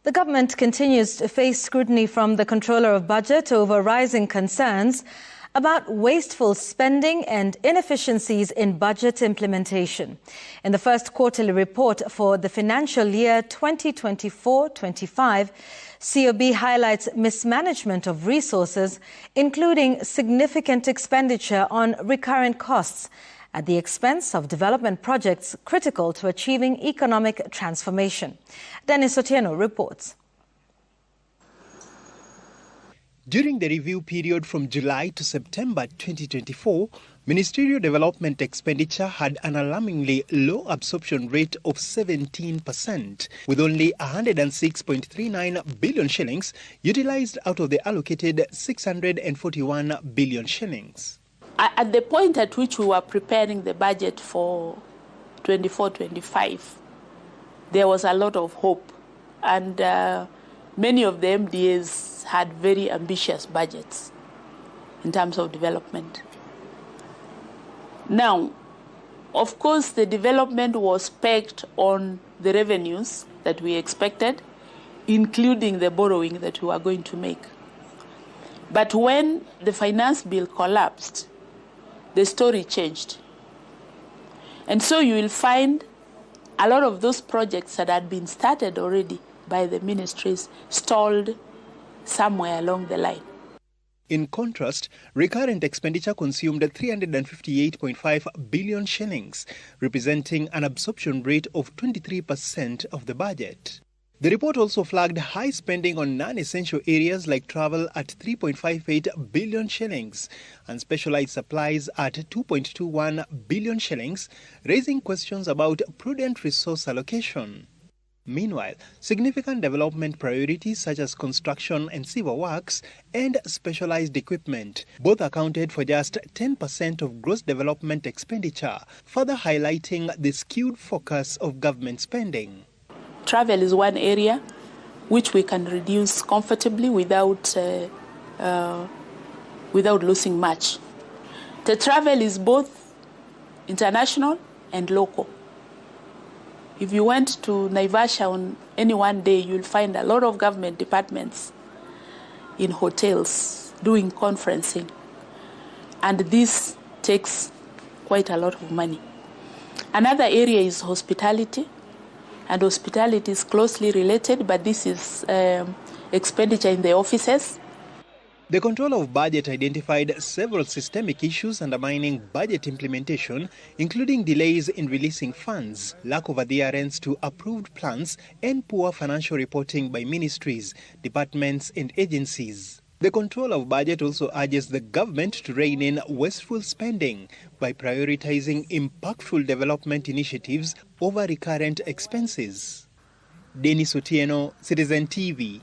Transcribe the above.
The government continues to face scrutiny from the Controller of Budget over rising concerns about wasteful spending and inefficiencies in budget implementation. In the first quarterly report for the financial year 2024-25, COB highlights mismanagement of resources, including significant expenditure on recurrent costs at the expense of development projects critical to achieving economic transformation. Dennis Otieno reports. During the review period from July to September 2024, ministerial development expenditure had an alarmingly low absorption rate of 17%, with only 106.39 billion shillings utilized out of the allocated 641 billion shillings. At the point at which we were preparing the budget for 24-25, there was a lot of hope, and many of the MDAs had very ambitious budgets in terms of development. Now, of course, the development was pegged on the revenues that we expected, including the borrowing that we were going to make. But when the finance bill collapsed, the story changed. And so you will find a lot of those projects that had been started already by the ministries stalled somewhere along the line. In contrast, recurrent expenditure consumed 358.5 billion shillings, representing an absorption rate of 23% of the budget. The report also flagged high spending on non-essential areas like travel at 3.58 billion shillings and specialized supplies at 2.21 billion shillings, raising questions about prudent resource allocation. Meanwhile, significant development priorities such as construction and civil works and specialized equipment both accounted for just 10% of gross development expenditure, further highlighting the skewed focus of government spending. Travel is one area which we can reduce comfortably without losing much. The travel is both international and local. If you went to Naivasha on any one day, you'll find a lot of government departments in hotels doing conferencing. And this takes quite a lot of money. Another area is hospitality. And hospitality is closely related, but this is expenditure in the offices. The Controller of Budget identified several systemic issues undermining budget implementation, including delays in releasing funds, lack of adherence to approved plans, and poor financial reporting by ministries, departments, and agencies. The Controller of Budget also urges the government to rein in wasteful spending by prioritizing impactful development initiatives over recurrent expenses. Dennis Otieno, Citizen TV.